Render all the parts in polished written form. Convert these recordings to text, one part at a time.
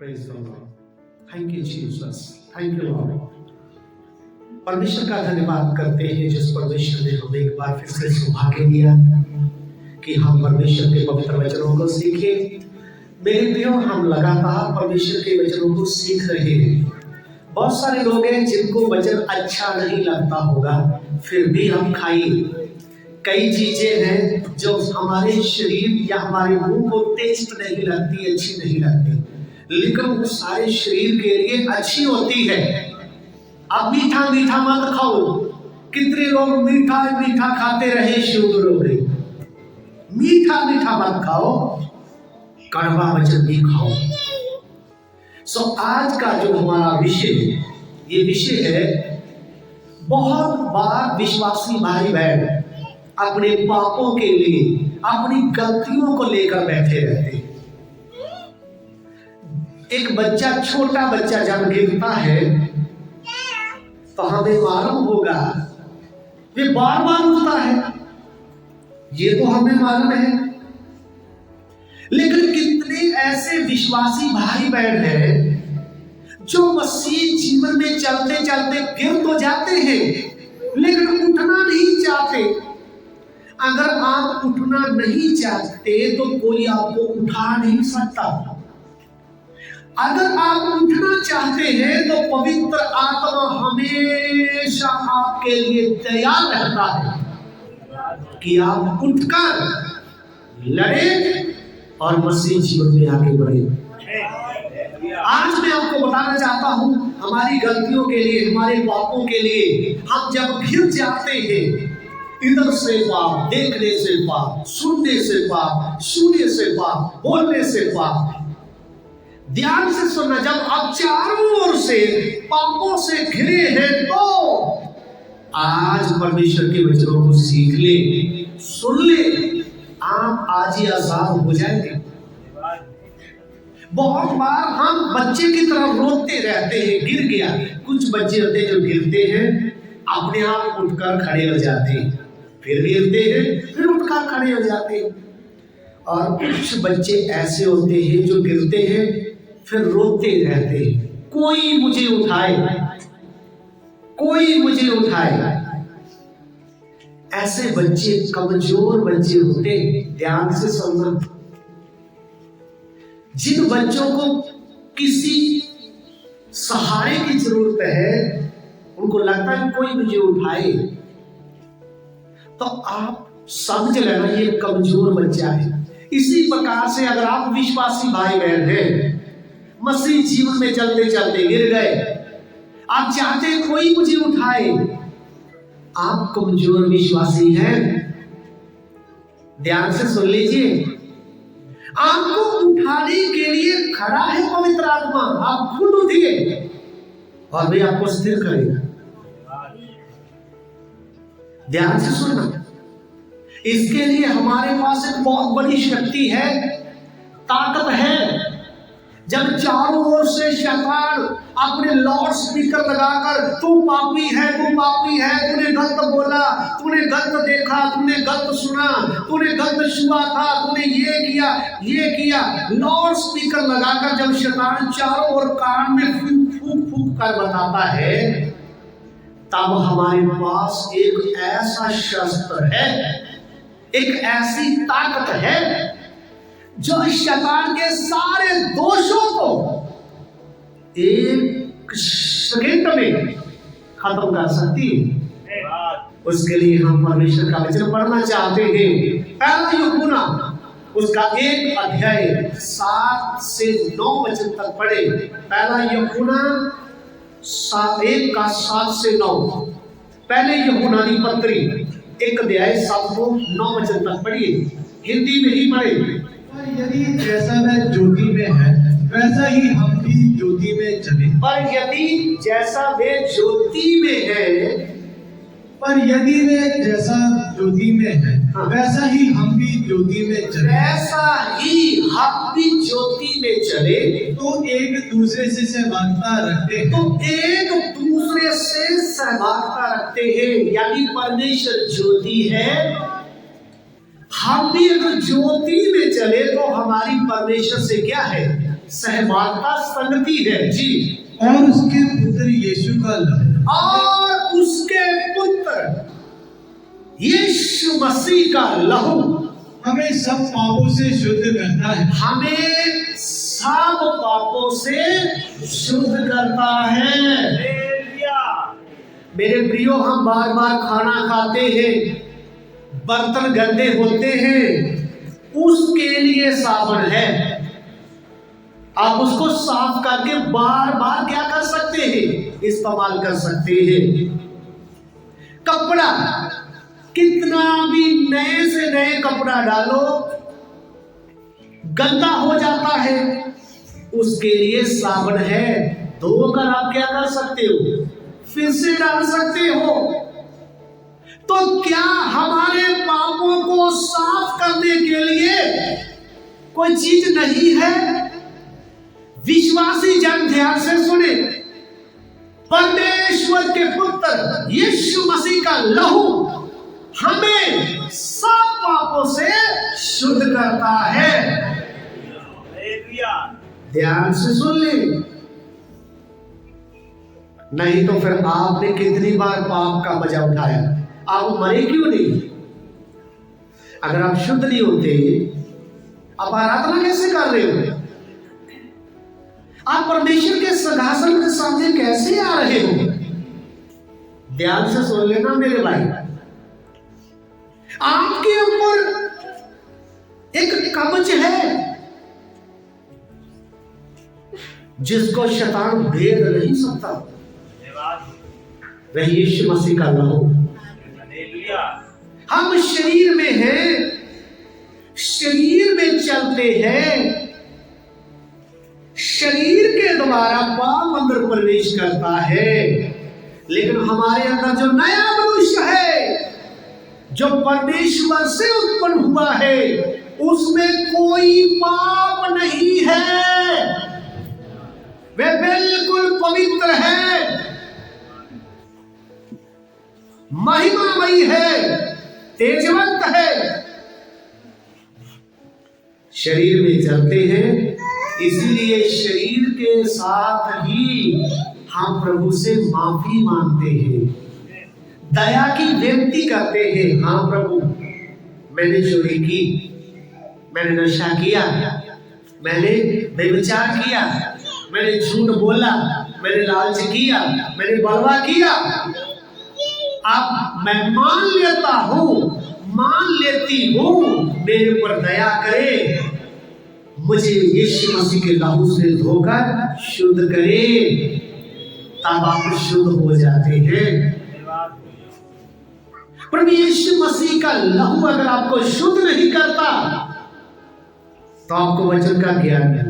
Praise the Lord. Thank you Jesus, thank you Lord. परमेश्वर का धन्यवाद करते हैं जिस परमेश्वर ने हमें एक बार फिर से सौभाग्य दिया कि हम परमेश्वर के पवित्र वचनों को सीखें। मेरे प्रियो, हम लगातार परमेश्वर के वचनों को सीख रहे हैं। बहुत सारे लोग हैं जिनको वचन अच्छा नहीं लगता होगा, फिर भी हम खाइए। कई चीजें हैं जो हमारे शरीर या हमारे मुंह को टेस्ट नहीं लगती, अच्छी नहीं लगती, लेकिन वो सारे शरीर के लिए अच्छी होती है। अब मीठा मीठा मत खाओ। कितने लोग मीठा मीठा खाते रहे शुरू में। मीठा मीठा मत खाओ, कड़वा वचन भी खाओ। आज का जो हमारा विषय है, ये विषय है, बहुत बार विश्वासी भाई बहन अपने पापों के लिए, अपनी गलतियों को लेकर बैठे रहते हैं। एक बच्चा, छोटा बच्चा जब गिरता है तो हमें मालूम होगा वे बार बार उठता है, ये तो हमें मालूम है। लेकिन कितने ऐसे विश्वासी भाई बहन हैं जो मसीह जीवन में चलते चलते गिर तो जाते हैं लेकिन उठना नहीं चाहते। अगर आप उठना नहीं चाहते तो कोई आपको उठा नहीं सकता। अगर आप उठना चाहते हैं तो पवित्र आत्मा हमेशा आपके लिए तैयार रहता है कि आप उठकर लड़े और मसीह जीवन में आगे बढ़े। आज मैं आपको बताना चाहता हूं, हमारी गलतियों के लिए, हमारे पापों के लिए हम जब गिर जाते हैं, इधर से पाप, देखने से पाप, सुनने से पाप, छूने से पाप, बोलने से पाप। ध्यान से सुनना, जब आप चारों ओर से पापों से घिरे हैं तो आज परमेश्वर के वचनों को सीख ले, सुन ले, आप आज ही आजाद हो जाएंगे। बहुत बार हम बच्चे की तरह रोते रहते हैं, गिर गया। कुछ बच्चे होते हैं जो गिरते हैं अपने आप उठकर खड़े हो जाते हैं, फिर गिरते हैं, फिर उठकर खड़े हो जाते हैं। और कुछ बच्चे ऐसे होते हैं जो गिरते हैं फिर रोते रहते हैं, कोई मुझे उठाए, कोई मुझे उठाए। ऐसे बच्चे कमजोर बच्चे होते हैं। ध्यान से सुनना, जिन बच्चों को किसी सहारे की जरूरत है, उनको लगता है कोई मुझे उठाए, तो आप समझ लेना ये कमजोर बच्चा है। इसी प्रकार से अगर आप विश्वासी भाई बहन हैं, मसीह जीवन में चलते चलते गिर गए, आप चाहते कोई मुझे उठाए, आप कमजोर विश्वासी हैं। ध्यान से सुन लीजिए, आपको उठाने के लिए खड़ा है पवित्र आत्मा। आप खुद उठिए और वे आपको स्थिर करेगा। ध्यान से सुनना, इसके लिए हमारे पास एक बहुत बड़ी शक्ति है, ताकत है। जब चारों ओर से शैतान अपने लाउड स्पीकर लगाकर तू पापी है, तू पापी है, तूने गलत बोला, तूने गलत देखा, तूने गलत सुना, तूने गलत छुआ था, तूने ये किया, लाउड स्पीकर लगाकर जब शैतान चारों ओर कान में फूंक फूंक फूंक कर बताता है, तब हमारे पास एक ऐसा शस्त्र है, एक ऐसी ताकत है जो शैतान के सारे दोषों को एक सेकंड में खत्म कर सकती है। उसके लिए हम परमेश्वर का वचन पढ़ना चाहते हैं। पहला यूहन्ना उसका 1 अध्याय 7 से 9 वचन तक पढ़े। पहला यूहन्ना 1 का 7 से 9। पहले यूहन्ना की पत्री 1 अध्याय 7 को 9 वचन तक पढ़िए, हिंदी में ही पढ़े। यदि जैसा वह ज्योति में है वैसा ही हम भी ज्योति में चले। पर यदि जैसा वे ज्योति में है, पर यदि वे जैसा ज्योति में है, हाँ, वैसा ही हम भी ज्योति में चले, वैसा ही हम भी ज्योति में चले, तो एक दूसरे से सहभागिता रखते हैं। तो एक दूसरे से सहभागिता रखते हैं। यानी परमेश्वर ज्योति है, हम भी अगर ज्योति में चले तो हमारी परमेश्वर से क्या है, सहभागिता संगति है जी, और उसके पुत्र यीशु का लहू, और उसके पुत्र यीशु मसीह का लहू हमें सब पापों से शुद्ध करता है। हमें सब पापों से शुद्ध करता है। मेरे प्रियो, हम बार बार खाना खाते हैं, बर्तन गंदे होते हैं, उसके लिए साबुन है। आप उसको साफ करके बार बार क्या कर सकते हैं? इस्तेमाल कर सकते हैं। कपड़ा, कितना भी नए से नए कपड़ा डालो, गंदा हो जाता है, उसके लिए साबुन है। धोकर आप क्या कर सकते हो? फिर से डाल सकते हो। तो क्या हमारे पापों को साफ करने के लिए कोई चीज नहीं है? विश्वासी जन ध्यान से सुने, परमेश्वर के पुत्र यीशु मसीह का लहू हमें सब पापों से शुद्ध करता है। ध्यान से सुन ले, नहीं तो फिर आपने कितनी बार पाप का मजा उठाया, आप मरे क्यों नहीं? अगर आप शुद्ध नहीं होते, आप आराधना कैसे कर रहे हो? आप परमेश्वर के सिंहासन के सामने कैसे आ रहे हो? ध्यान से सुन लेना मेरे भाई, आपके ऊपर एक कवच है जिसको शैतान भेद नहीं सकता, वह यीशु मसीह का लहू। हम शरीर में हैं, शरीर में चलते हैं, शरीर के द्वारा पाप अंदर प्रवेश करता है, लेकिन हमारे अंदर जो नया मनुष्य है, जो परमेश्वर से उत्पन्न हुआ है, उसमें कोई पाप नहीं है। वह बिल्कुल पवित्र है, महिमामयी है, तेजवंत है। शरीर में चलते हैं, इसीलिए शरीर के साथ ही हम प्रभु से माफी मांगते हैं, दया की विनती करते हैं। हाँ प्रभु, मैंने चोरी की, मैंने नशा किया, मैंने व्यभिचार किया, मैंने झूठ बोला, मैंने लालच किया, मैंने बलवा किया। अब मैं मान लेता हूं, मान लेती हूं, मेरे ऊपर दया करे, मुझे यीशु मसीह के लहू से धोकर शुद्ध करे, तब आप शुद्ध हो जाते हैं। प्रभु यीशु मसीह का लहू अगर आपको शुद्ध नहीं करता, तो आपको वचन का ज्ञान नहीं।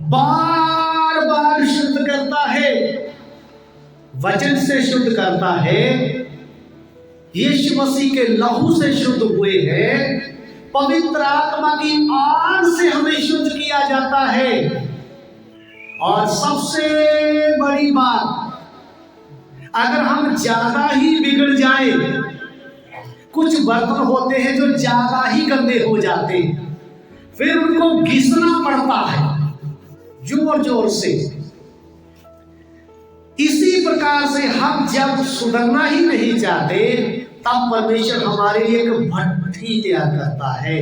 बार बार शुद्ध करता है, वचन से शुद्ध करता है, यीशु मसीह के लहू से शुद्ध हुए हैं, पवित्र आत्मा की आग से हमें शुद्ध किया जाता है। और सबसे बड़ी बात, अगर हम ज्यादा ही बिगड़ जाए, कुछ बर्तन होते हैं जो ज्यादा ही गंदे हो जाते हैं, फिर उनको घिसना पड़ता है जोर जोर से। इसी प्रकार से हम जब सुधरना ही नहीं चाहते, तब परमेश्वर हमारे लिए एक भट्ठी तैयार करता है,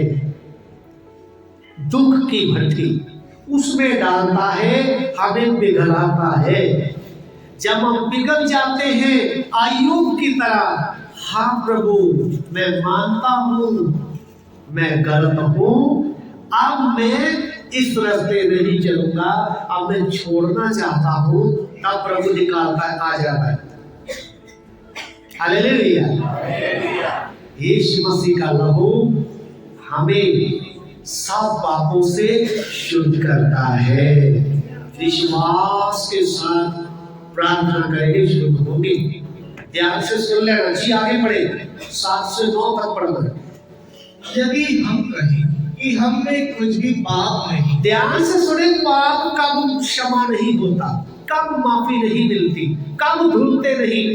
दुख की भट्ठी, उसमें डालता है, हमें पिघलाता है। जब हम पिघल जाते हैं अय्यूब की तरह, हाँ प्रभु मैं मानता हूं मैं गलत हूं, अब मैं इस रास्ते नहीं चलूंगा, अब मैं छोड़ना चाहता हूं, तब प्रभु निकालता है, आ जाता है। हालेलुया। यीशु मसीह का लहू हमें सब पापों से शुद्ध करता है। विश्वास के साथ प्रार्थना करेंगे, शुद्ध होंगे। ध्यान से सुन लेना जी, आगे बढ़े, 7 से 9 तक पढ़ना। यदि हम कहें कि हम में कुछ भी पाप नहीं, ध्यान से सुने, पाप कब क्षमा नहीं होता, कब माफी नहीं मिलती, कब धुलते नहीं।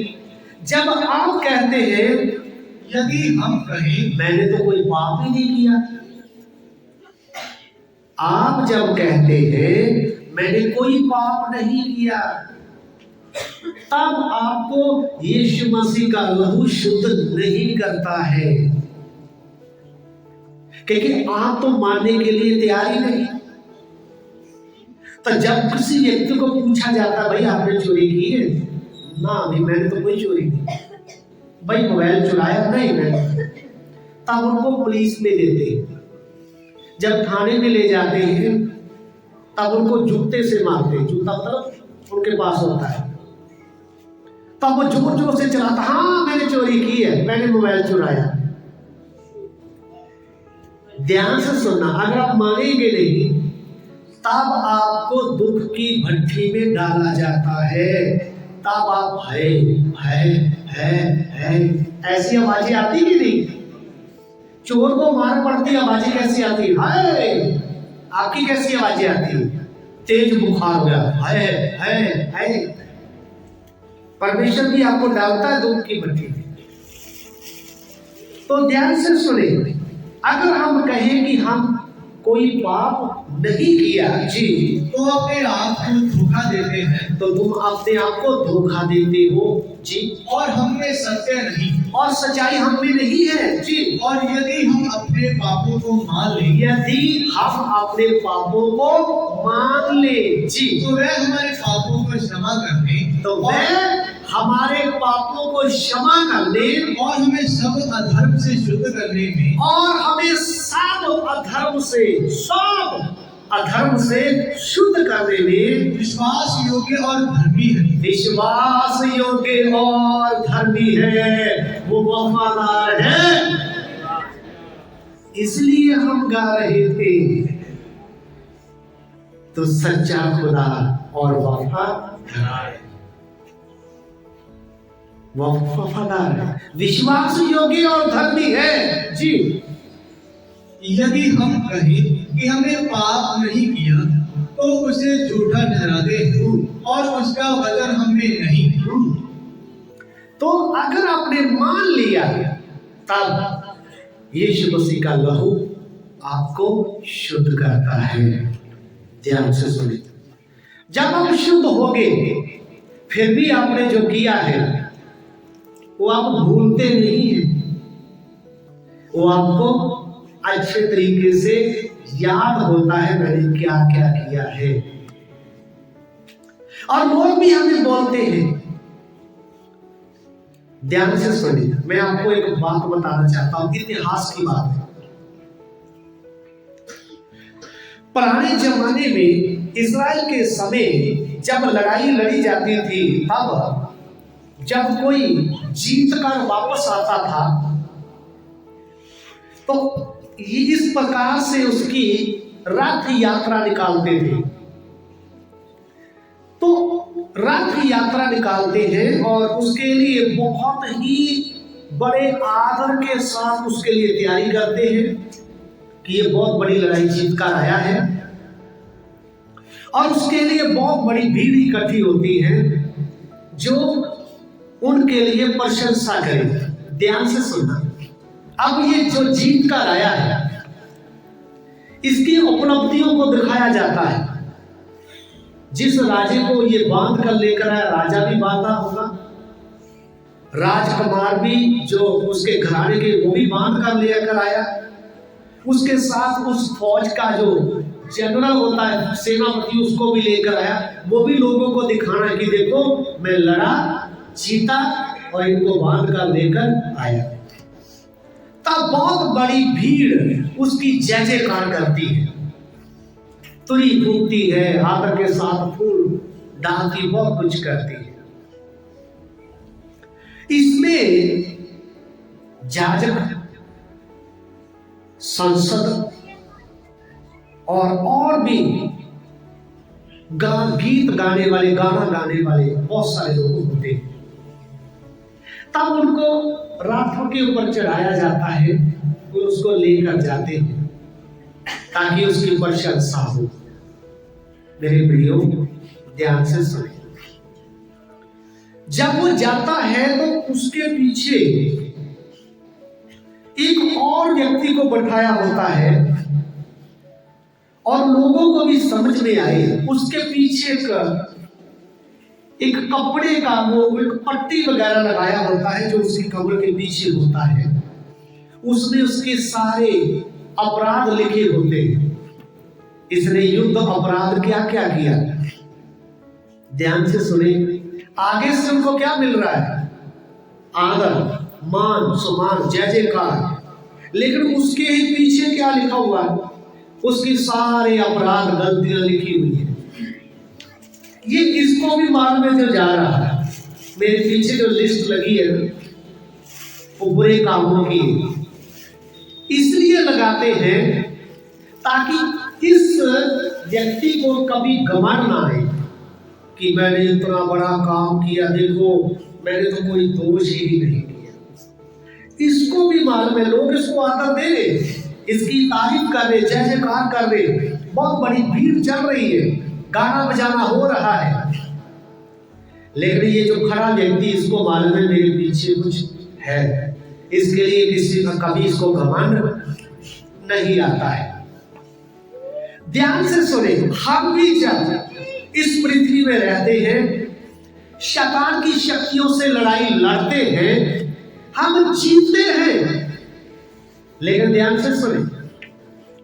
जब आप कहते हैं यदि हम कहें मैंने तो कोई पाप ही नहीं किया, आप जब कहते हैं मैंने कोई पाप नहीं किया, तब आपको यीशु मसीह का लहू शुद्ध नहीं करता है, क्योंकि आप तो मानने के लिए तैयार ही नहीं। तो जब किसी व्यक्ति को पूछा जाता भाई आपने चोरी की है, ना अभी मैंने तो कोई चोरी नहीं, भाई मोबाइल चुराया नहीं मैंने, तब उनको पुलिस में देते हैं। जब थाने में ले जाते हैं तब उनको जूते से मारते हैं, जूता मतलब उनके पास होता है, तब वो जोर जोर से चलाता, हाँ मैंने चोरी की है, मैंने मोबाइल चुराया। ध्यान से सुनना, अगर आप मानेंगे नहीं तब आपको दुख की भट्टी में डाला जाता है, तब आप है ऐसी आवाजें आती कि नहीं? चोर को मार पड़ती आवाजें कैसी आती है? आपकी कैसी आवाजें आती? तेज बुखार हो गया, है। परमेश्वर भी आपको डालता है दुख की भट्टी में। तो ध्यान से सुने, अगर हम कहें कि हम कोई पाप नहीं किया जी, तो अपने आप को धोखा देते हैं, तो तुम अपने आप को धोखा देते हो जी, और हम में सत्य नहीं, और सच्चाई हम में नहीं है जी। और यदि हम अपने पापों को मान लें, यदि हम अपने पापों को मान ले जी, तो वह हमारे पापों को क्षमा करने, तो वह हमारे पापों को क्षमा करने और हमें सब अधर्म से शुद्ध करने में, और हमें सब अधर्म से शुद्ध करने में विश्वास योग्य और धर्मी है। विश्वास योग्य और धर्मी है, वो वफादार है। इसलिए हम गा रहे थे, तो सच्चा खुदा और वफादार है, विश्वास योग्य और धर्मी है जी। यदि हम कहें कि हमने पाप नहीं किया, तो उसे झूठा ठहराते हैं और उसका वचन हमें नहीं। तो अगर आपने मान लिया, तब यीशु मसीह का लहू आपको शुद्ध करता है। ध्यान से सुनिए, जब आप शुद्ध होगे, फिर भी आपने जो किया है वो आप भूलते नहीं हैं, वो आपको अच्छे तरीके से याद होता है मैंने क्या क्या किया है। और लोग भी हमें बोलते हैं। ध्यान से सुनिए, मैं आपको एक बात बताना चाहता हूं, इतिहास की बात है। पुराने जमाने में इस्राएल के समय जब लड़ाई लड़ी जाती थी, तब जब कोई जीत कर वापस आता था, तो इस प्रकार से उसकी रथ यात्रा निकालते थे। तो रथ यात्रा निकालते हैं और उसके लिए बहुत ही बड़े आदर के साथ उसके लिए तैयारी करते हैं कि ये बहुत बड़ी लड़ाई जीत कर आया है, और उसके लिए बहुत बड़ी भीड़ इकट्ठी होती है जो उनके लिए प्रशंसा करे। ध्यान से सुनना, अब ये जो जीत कर आया है, इसकी उपलब्धियों को दिखाया जाता है। जिस राजे को ये बांध कर लेकर आया, राजा भी बांधा होगा, राजकुमार भी जो उसके घराने के, वो भी बांध कर लेकर आया। उसके साथ उस फौज का जो जनरल होता है, सेनापति, उसको भी लेकर आया। वो भी लोगों को दिखाना कि देखो मैं लड़ा, जीता और इनको बांध कर लेकर आया। तब बहुत बड़ी भीड़ उसकी जय जयकार करती है, तुरी फूकती है, आदर के साथ फूल डालती, बहुत कुछ करती है। इसमें जाजक, संसद और भी गीत गाने वाले, गाना गाने वाले बहुत सारे लोग होते हैं। तब उनको रातों के ऊपर चढ़ाया जाता है और उसको लेकर जाते हैं ताकि उसकी प्रशंसा हो। मेरे प्रियो, ध्यान से सुने, जब वो जाता है तो उसके पीछे एक और व्यक्ति को बैठाया होता है और लोगों को भी समझ में आए, उसके पीछे एक कपड़े का वो एक पट्टी वगैरह लगाया होता है जो उसकी कमर के पीछे होता है, उसमें उसके सारे अपराध लिखे होते हैं। इसने युद्ध अपराध क्या क्या किया, ध्यान से सुने। आगे से उनको क्या मिल रहा है, आदर, मान, सम्मान, जय जयकार, लेकिन उसके ही पीछे क्या लिखा हुआ है, उसकी सारे अपराध गलतियां लिखी हुई है। ये इसको भी मालूम है जो जा रहा है, मेरे पीछे जो लिस्ट लगी है वो बुरे कामों की, इसलिए लगाते हैं ताकि इस व्यक्ति को कभी घमंड ना आए कि मैंने इतना बड़ा काम किया, देखो मैंने तो कोई दोष ही नहीं किया। इसको भी मालूम है, लोग इसको आदर दे रहे, इसकी तारीफ कर रहे, जय जयकार कर रहे, बहुत बड़ी भीड़ चल रही है, गाना बजाना हो रहा है, लेकिन ये जो खड़ा व्यक्ति, इसको मालूम है मेरे पीछे कुछ है, इसके लिए किसी का कभी इसको घमंड नहीं आता है। ध्यान से सुने, हम भी जब इस पृथ्वी में रहते हैं, शैतान की शक्तियों से लड़ाई लड़ते हैं, हम जीतते हैं, लेकिन ध्यान से सुने,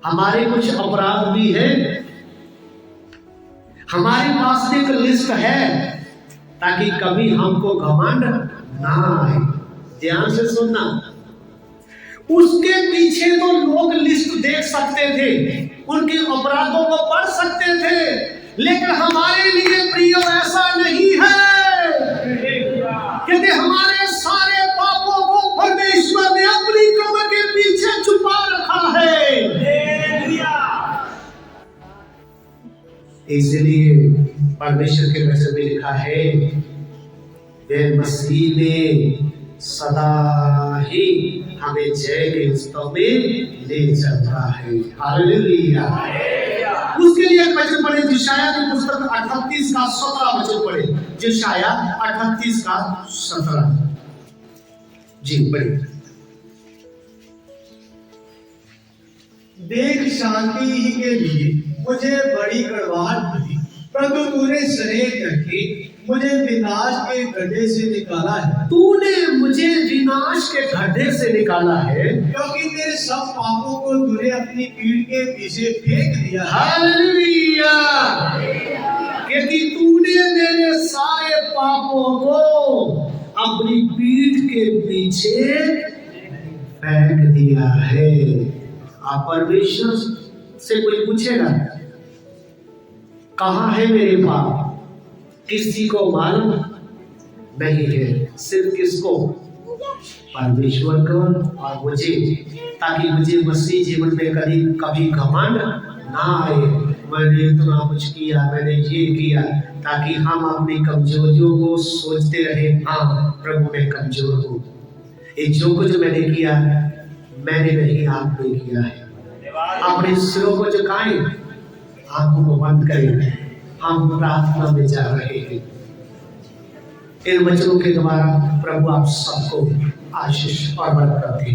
हमारे कुछ अपराध भी हैं, हमारे पास एक लिस्ट है ताकि कभी हमको घमंड ना आए। ध्यान से सुनना, उसके पीछे तो लोग लिस्ट देख सकते थे, उनके अपराधों को पढ़ सकते थे, लेकिन हमारे लिए प्रिय ऐसा नहीं है, क्योंकि हमारे सारे पापों को परमेश्वर ने अपनी कमर के पीछे छुपा रखा है। इसलिए परमेश्वर के वचन में लिखा है, वे मसीह ने सदा ही हमें जय के उत्सव में ले चलता है। हालेलुया। उसके लिए एक वचन पढ़े, यशायाह की पुस्तक 38 का 17 वचन पढ़े, यशायाह 38 का 17। जी पढ़े। देख, शांति ही के लिए मुझे बड़ी कड़वाहट मिली, परंतु तूने स्नेह करके मुझे विनाश के गड्ढे से निकाला है। तूने मुझे विनाश के गड्ढे से निकाला है, क्योंकि तेरे सब पापों को तूने अपनी पीठ के पीछे फेंक दिया है। हालेलुया। क्योंकि तूने मेरे सारे पापों को अपनी पीठ के पीछे फेंक दिया है। आप परमेश्वर से कोई पूछेगा कहाँ है मेरे पाप, किसी को मालूम नहीं है, सिर्फ किसको, परमेश्वर को और मुझे, ताकि मुझे मसीह जीवन में कभी घमंड ना आए, मैंने इतना कुछ किया, मैंने ये किया, ताकि हम अपनी कमजोरियों को सोचते रहे, हाँ प्रभु मैं कमजोर हूँ, ये जो कुछ मैंने किया मैंने नहीं, आपने किया है। अपने सिरों को झुकाएं, आंखों को बंद करें, हम प्रार्थना में जा रहे हैं। इन वचनों के द्वारा प्रभु आप सबको आशीष और बरकत दे।